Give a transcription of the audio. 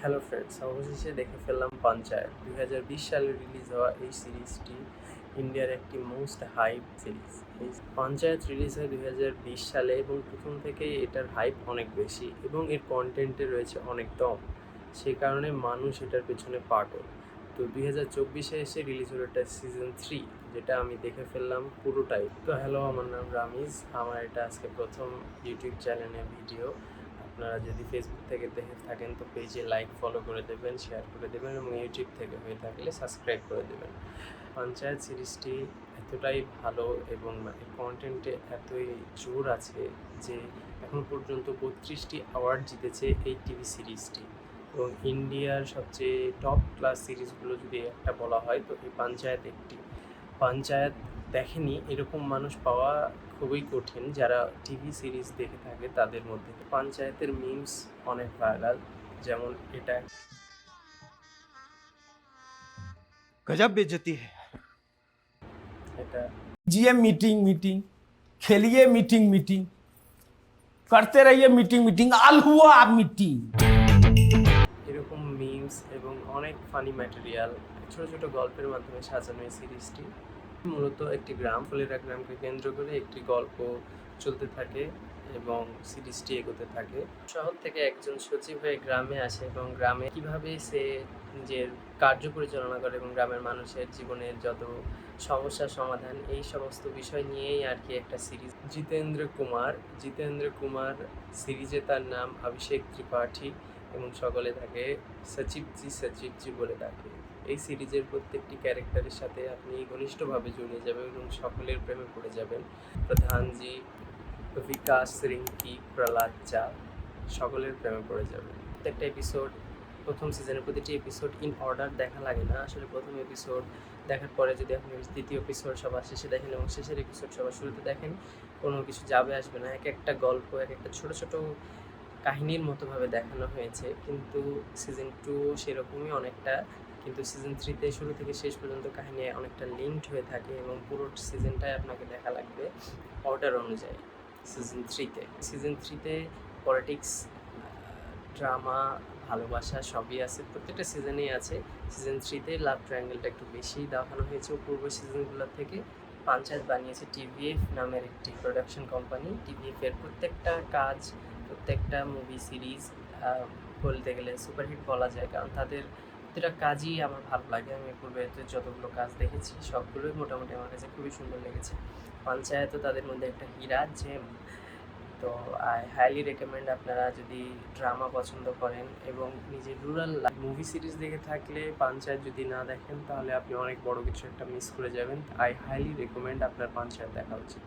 Hello friends, অবশেষে দেখে ফেললাম পঞ্চায়েত। 2020 সালে রিলিজ হওয়া এই সিরিজটি ইন্ডিয়ার একটি মোস্ট হাইপ সিরিজ। এই পঞ্চায়েত রিলিজ হয় 2020 সালে এবং প্রথম থেকেই এটার হাইপ অনেক বেশি এবং এর কন্টেন্টে রয়েছে অনেক দম। সেই কারণে মানুষ এটার পেছনে পাগল। তো 2024-এ এসে রিলিজ হলো এটা সিজন 3, যেটা আমি দেখে ফেললাম পুরোটাই। তো হ্যালো, আমার নাম রামিজ। আমার এটা আজকে প্রথম ইউটিউব চ্যানেলে ভিডিও। আপনারা যদি ফেসবুক থেকে দেখে থাকেন তো পেজে লাইক ফলো করে দেবেন, শেয়ার করে দেবেন এবং ইউটিউব থেকে হয়ে থাকলে সাবস্ক্রাইব করে দেবেন। পঞ্চায়েত সিরিজটি এতটাই ভালো এবং কন্টেন্টে এতই জোর আছে যে এখন পর্যন্ত 32টি অ্যাওয়ার্ড জিতেছে এই টিভি সিরিজটি। এবং ইন্ডিয়ার সবচেয়ে টপ ক্লাস সিরিজগুলো যদি একটা বলা হয় তো এই পঞ্চায়েত একটি। পঞ্চায়েত দেখেনি এরকম মানুষ পাওয়া খুবই কঠিন যারা টিভি সিরিজ দেখে থাকে তাদের মধ্যে। পঞ্চায়েতের মিমস অনেক ভাইরাল, যেমন এটা गजब बेइज्जती है। এটা कीजिए मीटिंग मीटिंग, खेलिए मीटिंग मीटिंग, करते रहिए मीटिंग मीटिंग, आल हुआ आप मीटिंग। এরকম মিমস এবং অনেক ফানি ম্যাটেরিয়াল ছোট ছোট গল্পের মাধ্যমে সাজানো এই সিরিজটি। মূলত একটি গ্রাম, ফুলেরা গ্রামকে কেন্দ্র করে একটি গল্প চলতে থাকে এবং সিরিজটি এগোতে থাকে। শহর থেকে একজন সচিব হয়ে গ্রামে আসে এবং গ্রামে কিভাবে সে নিজের কার্য পরিচালনা করে এবং গ্রামের মানুষের জীবনের যত সমস্যার সমাধান, এই সমস্ত বিষয় নিয়েই আর কি একটা সিরিজ। জিতেন্দ্র কুমার সিরিজে তার নাম অভিষেক ত্রিপাঠী এবং সকলে তাকে সচিবজি বলে ডাকে। এই সিরিজের প্রত্যেকটি ক্যারেক্টারের সাথে আপনি ঘনিষ্ঠভাবে জড়িয়ে যাবেন এবং সকলের প্রেমে পড়ে যাবেন। প্রধানজি, বিকাশ, রিঙ্কি, প্রহ্লাদ চা, সকলের প্রেমে পড়ে যাবেন। প্রত্যেকটা এপিসোড, প্রথম সিজনের প্রতিটি এপিসোড ইন অর্ডার দেখা লাগে না। আসলে প্রথম এপিসোড দেখার পরে যদি আপনি দ্বিতীয় এপিসোড সবার শেষে দেখেন এবং শেষের এপিসোড সবার শুরুতে দেখেন, কোনো কিছু যাবে আসবে না। এক একটা গল্প, এক একটা ছোটো ছোটো কাহিনীর মতোভাবে দেখানো হয়েছে। কিন্তু সিজন 2 সেরকমই অনেকটা, কিন্তু সিজন 3-তে শুরু থেকে শেষ পর্যন্ত কাহিনী অনেকটা লিঙ্কড হয়ে থাকে এবং পুরো সিজনটাই আপনাকে দেখা লাগবে অর্ডার অনুযায়ী। সিজন 3-তে পলিটিক্স, ড্রামা, ভালোবাসা সবই আছে, প্রত্যেকটা সিজনেই আছে। সিজন 3-তে লাভ ট্রায়াঙ্গেলটা একটু বেশি দেখানো হয়েছে পূর্ব সিজনগুলোর থেকে। পঞ্চায়েত বানিয়েছে টিভিএফ নামের একটি প্রোডাকশন কোম্পানি। টিভিএফের প্রত্যেকটা কাজ, প্রত্যেকটা মুভি সিরিজ বলতে গেলে সুপারহিট বলা যায়, কারণ তাদের প্রতিটা কাজই আমার ভালো লাগে। আমি পূর্বে যতগুলো কাজ দেখেছি সবগুলোই মোটামুটি আমার কাছে খুবই সুন্দর লেগেছে। পঞ্চায়েতও তাদের মধ্যে একটা হীরা জেম। তো আই হাইলি রেকমেন্ড, আপনারা যদি ড্রামা পছন্দ করেন এবং নিজের রুরাল মুভি সিরিজ দেখে থাকলে পঞ্চায়েত যদি না দেখেন তাহলে আপনি অনেক বড় কিছু একটা মিস করে যাবেন। আই হাইলি রেকমেন্ড আপনার পঞ্চায়েত দেখা উচিত।